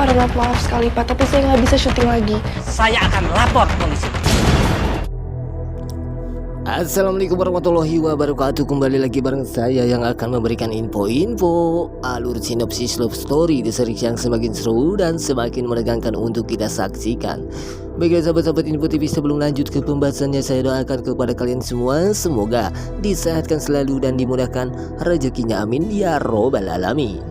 Pak Renald, maaf sekali Pak, tapi saya nggak bisa syuting lagi. Saya akan lapor polisi. Assalamualaikum warahmatullahi wabarakatuh. Kembali lagi bareng saya yang akan memberikan info-info alur sinopsis love story di series yang semakin seru dan semakin menegangkan untuk kita saksikan. Bagi sahabat-sahabat Info TV, sebelum lanjut ke pembahasannya, saya doakan kepada kalian semua semoga disehatkan selalu dan dimudahkan rezekinya, amin ya robbal alamin.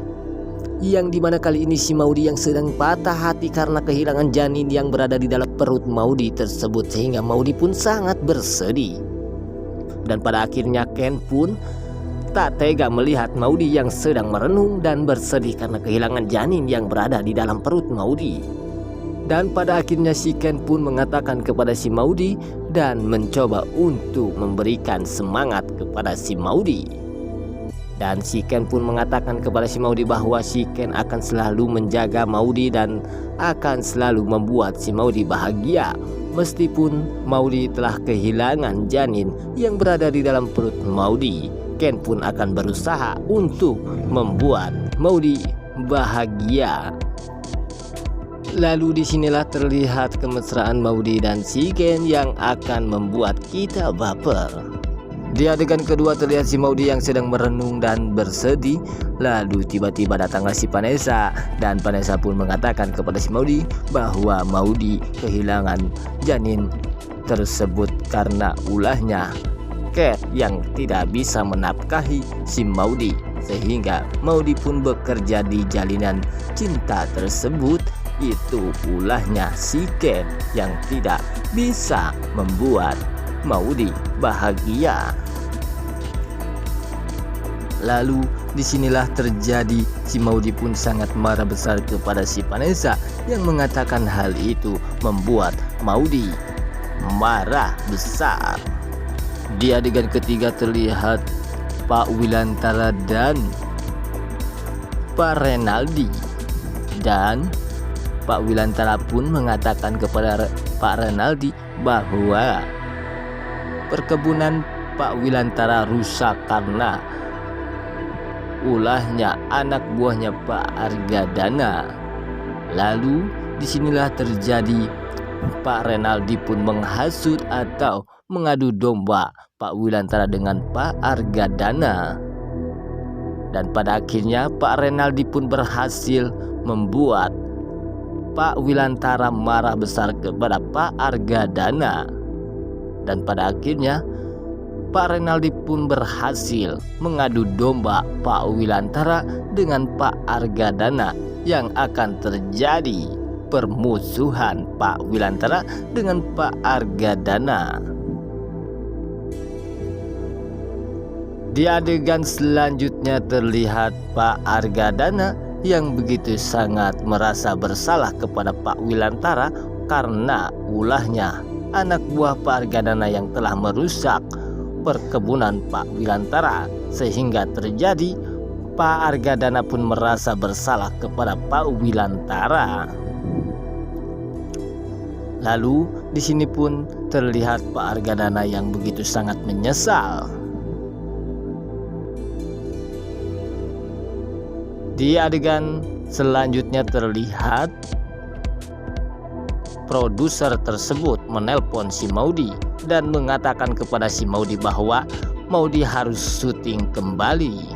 Yang dimana kali ini si Maudy yang sedang patah hati karena kehilangan janin yang berada di dalam perut Maudy tersebut, sehingga Maudy pun sangat bersedih. Dan pada akhirnya Ken pun tak tega melihat Maudy yang sedang merenung dan bersedih karena kehilangan janin yang berada di dalam perut Maudy. Dan pada akhirnya si Ken pun mengatakan kepada si Maudy dan mencoba untuk memberikan semangat kepada si Maudy. Dan si Ken pun mengatakan kepada si Maudy bahwa si Ken akan selalu menjaga Maudy dan akan selalu membuat si Maudy bahagia. Meskipun Maudy telah kehilangan janin yang berada di dalam perut Maudy, Ken pun akan berusaha untuk membuat Maudy bahagia. Lalu disinilah terlihat kemesraan Maudy dan si Ken yang akan membuat kita baper. Di adegan kedua terlihat si Maudy yang sedang merenung dan bersedih. Lalu tiba-tiba datanglah si Vanessa, dan Vanessa pun mengatakan kepada si Maudy bahwa Maudy kehilangan janin tersebut karena ulahnya Ken yang tidak bisa menafkahi si Maudy, sehingga Maudy pun bekerja di jalinan cinta tersebut. Itu ulahnya si Ken yang tidak bisa membuat Maudy bahagia. Lalu disinilah terjadi si Maudy pun sangat marah besar kepada si Vanessa yang mengatakan hal itu membuat Maudy marah besar. Di adegan ketiga terlihat Pak Wilantara dan Pak Renaldi, dan Pak Wilantara pun mengatakan kepada Pak Renaldi bahwa perkebunan Pak Wilantara rusak karena ulahnya anak buahnya Pak Argadana. Lalu disinilah terjadi Pak Renaldi pun menghasut atau mengadu domba Pak Wilantara dengan Pak Argadana. Dan pada akhirnya Pak Renaldi pun berhasil membuat Pak Wilantara marah besar kepada Pak Argadana. Dan pada akhirnya Pak Renaldi pun berhasil mengadu domba Pak Wilantara dengan Pak Argadana, yang akan terjadi permusuhan Pak Wilantara dengan Pak Argadana. Di adegan selanjutnya terlihat Pak Argadana yang begitu sangat merasa bersalah kepada Pak Wilantara karena ulahnya anak buah Pak Argadana yang telah merusak perkebunan Pak Wilantara, sehingga terjadi Pak Argadana pun merasa bersalah kepada Pak Wilantara. Lalu di sini pun terlihat Pak Argadana yang begitu sangat menyesal. Di adegan selanjutnya terlihat produser tersebut menelpon si Maudy dan mengatakan kepada si Maudy bahwa Maudy harus syuting kembali.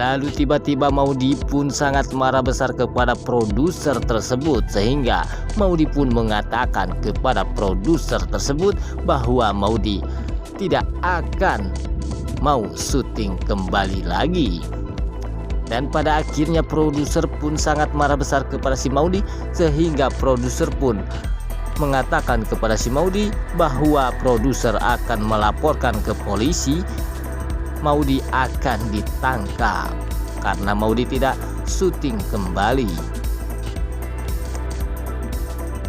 Lalu tiba-tiba Maudy pun sangat marah besar kepada produser tersebut, sehingga Maudy pun mengatakan kepada produser tersebut bahwa Maudy tidak akan mau syuting kembali lagi. Dan pada akhirnya produser pun sangat marah besar kepada si Maudy, sehingga produser pun mengatakan kepada si Maudy bahwa produser akan melaporkan ke polisi. Maudy akan ditangkap karena Maudy tidak syuting kembali.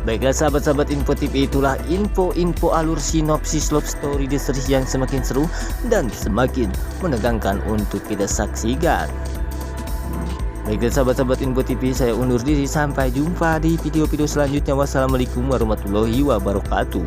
Baiklah sahabat-sahabat Info TV, itulah info-info alur sinopsis love story di series yang semakin seru dan semakin menegangkan untuk kita saksikan. Baiklah sahabat-sahabat Info TV, saya undur diri, sampai jumpa di video-video selanjutnya. Wassalamualaikum warahmatullahi wabarakatuh.